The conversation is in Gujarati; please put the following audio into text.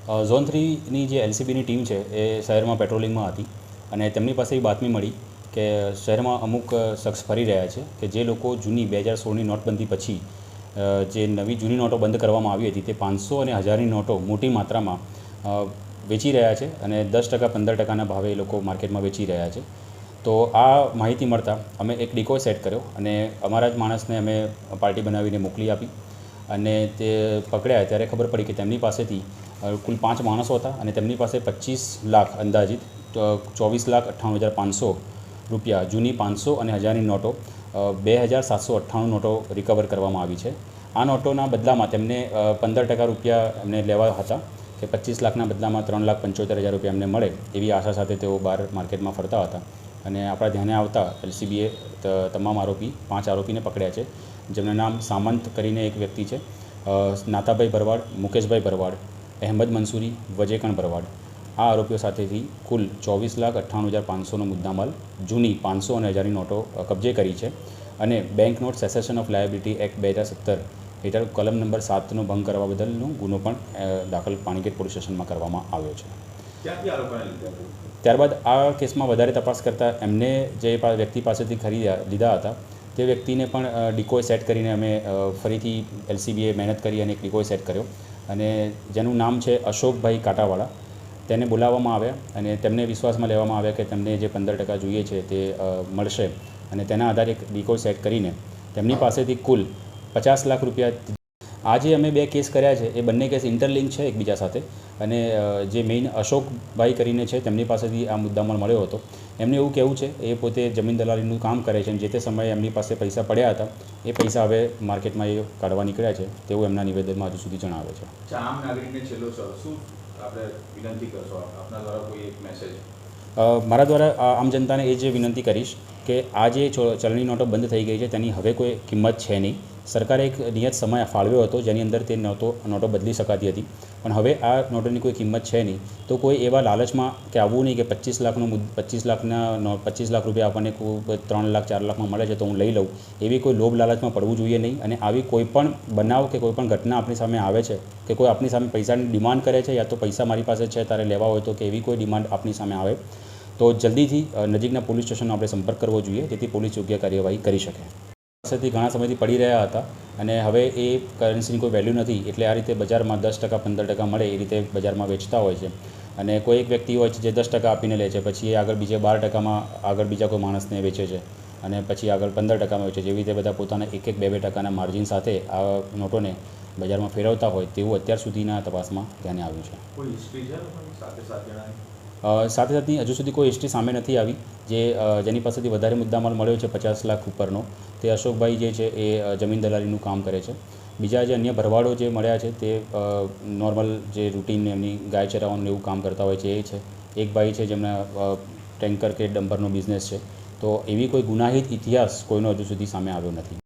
ઝોન 3ની જે એલસીબીની ટીમ છે એ શહેરમાં પેટ્રોલિંગમાં હતી અને તેમની પાસે બાતમી મળી કે શહેરમાં અમુક શખ્સ ફરી રહ્યા છે કે જે લોકો જૂની 2016ની નોટબંધી પછી જે નવી જૂની નોટો બંધ કરવામાં આવી હતી તે 500 અને 1000ની નોટો મોટી માત્રામાં વેચી રહ્યા છે અને 10% 15%ના ભાવે એ લોકો માર્કેટમાં વેચી રહ્યા છે. તો આ માહિતી મળતા અમે એક ડિકોય સેટ કર્યો અને અમારા જ માણસને અમે પાર્ટી બનાવીને મોકલી આપી અને તે પકડ્યા ત્યારે ખબર પડી કે તેમની પાસેથી કુલ 5 માણસો હતા અને તેમની પાસે 25 લાખ અંદાજિત 24,98,500 રૂપિયા જૂની 500 અને 1000ની નોટો 2,798 નોટો રિકવર કરવામાં આવી છે. આ નોટોના બદલામાં તેમને 15% રૂપિયા એમને લેવા હતા કે 25 લાખના બદલામાં 3,75,000 રૂપિયા એમને મળે એવી આશા સાથે તેઓ બહાર માર્કેટમાં ફરતા હતા અને આપણા ધ્યાને આવતા એલસીબીએ તમામ 5 આરોપીને પકડ્યા છે, જેમનું નામ સામંત કરીને એક વ્યક્તિ છે, નાતાભાઈ ભરવાડ, મુકેશભાઈ ભરવાડ, અહેમદ મંસૂરી, વજેકણ ભરવાડ. આ આરોપીઓ સાથેથી કુલ 24,98,500નો મુદ્દામાલ જૂની 500 અને 1000ની નોટો કબજે કરી છે અને bank note cessation of liability act 2017 હેઠળ કલમ નંબર 7નો ભંગ કરવા બદલનો ગુનો પણ દાખલ પાણીગેટ પોલીસ સ્ટેશનમાં કરવામાં આવ્યો છે. ત્યારબાદ આ કેસમાં વધારે તપાસ કરતાં એમને જે વ્યક્તિ પાસેથી લીધા હતા તે વ્યક્તિને પણ ડિકોય સેટ કરીને અમે ફરીથી એલસીબીએ મહેનત કરી અને એક ડિકોય સેટ કર્યો અને જેનું નામ છે અશોકભાઈ કાંટાવાળા. તેને બોલાવવામાં આવ્યા અને તેમને વિશ્વાસમાં લેવામાં આવ્યા કે તેમને જે 15% જોઈએ છે તે મળશે અને તેના આધારે એક ડિકોય સેટ કરીને તેમની પાસેથી કુલ 50 લાખ રૂપિયા. આજે અમે 2 કેસ કર્યા છે એ બંને કેસ ઇન્ટરલિંક છે એકબીજા સાથે અને જે મેઇન અશોકભાઈ કરીને છે તેમની પાસેથી આ મુદ્દામાલ મળ્યો હતો. એમને એવું કહેવું છે એ પોતે જમીન દલાલીનું કામ કરે છે અને જે તે સમયે એમની પાસે પૈસા પડ્યા હતા એ પૈસા હવે માર્કેટમાં એ કાઢવા નીકળ્યા છે તેવું એમના નિવેદનમાં હજુ સુધી જણાવે છે. આમ નાગરિકને છેલ્લો શું આપણે વિનંતી કરશો આપના દ્વારા કોઈ એક મેસેજ? મારા દ્વારા આમ જનતાને એ જે વિનંતી કરીશ કે આ જે ચલણી નોટો બંધ થઈ ગઈ છે તેની હવે કોઈ કિંમત છે નહીં. સરકારે એક નિયત સમય ફાળવ્યો હતો જેની અંદર તે નોટો બદલી શકાતી હતી, પણ હવે આ નોટોની કોઈ કિંમત છે નહીં. તો કોઈ એવા લાલચમાં કે આવવું નહીં કે 25 લાખ રૂપિયા આપણને 3 લાખ 4 લાખમાં મળે છે તો હું લઈ લઉં, એવી કોઈ લોભ લાલચમાં પડવું જોઈએ નહીં. અને આવી કોઈ પણ બનાવ કે કોઈ પણ ઘટના આપણી સામે આવે છે કે કોઈ આપણી સામે પૈસાની ડિમાન્ડ કરે છે યા તો પૈસા મારી પાસે છે તારે લેવા હોય તો કે એવી કોઈ ડિમાન્ડ આપણી સામે આવે તો જલ્દીથી નજીકના પોલીસ સ્ટેશનનો આપણે સંપર્ક કરવો જોઈએ જેથી પોલીસ યોગ્ય કાર્યવાહી કરી શકે. પાસેથી ઘણા સમયથી પડી રહ્યા હતા અને હવે એ કરન્સીની કોઈ વેલ્યુ નથી એટલે આ રીતે બજારમાં 10% 15% મળે એ રીતે બજારમાં વેચતા હોય છે અને કોઈ એક વ્યક્તિ હોય છે જે 10% આપીને લે છે, પછી એ આગળ બીજે 12%માં આગળ બીજા કોઈ માણસને વેચે છે અને પછી આગળ 15%માં વેચે છે. એવી રીતે બધા પોતાના 1-2% માર્જિન સાથે આ નોટોને બજારમાં ફેરવતા હોય તેવું અત્યાર સુધીના તપાસમાં ધ્યાને આવ્યું છે. કોઈ હિસ્ટ્રી છે સાથે સાથની હજુ સુધી કોઈ હિસ્ટ્રી સામે નથી આવી. જેની પાસેથી વધારે મુદ્દામાલ મળ્યો છે 50 લાખ ઉપરનો તે અશોકભાઈ જે છે એ જમીન દલાલીનું કામ કરે છે. બીજા જે અન્ય ભરવાડો જે મળ્યા છે તે નોર્મલ જે રૂટીન એમની ગાય ચરાવવાનું એવું કામ કરતા હોય છે એ છે. એક ભાઈ છે જેમના ટેન્કર કે ડમ્પરનો બિઝનેસ છે. તો એવી કોઈ ગુનાહિત ઇતિહાસ કોઈનો હજુ સુધી સામે આવ્યો નથી.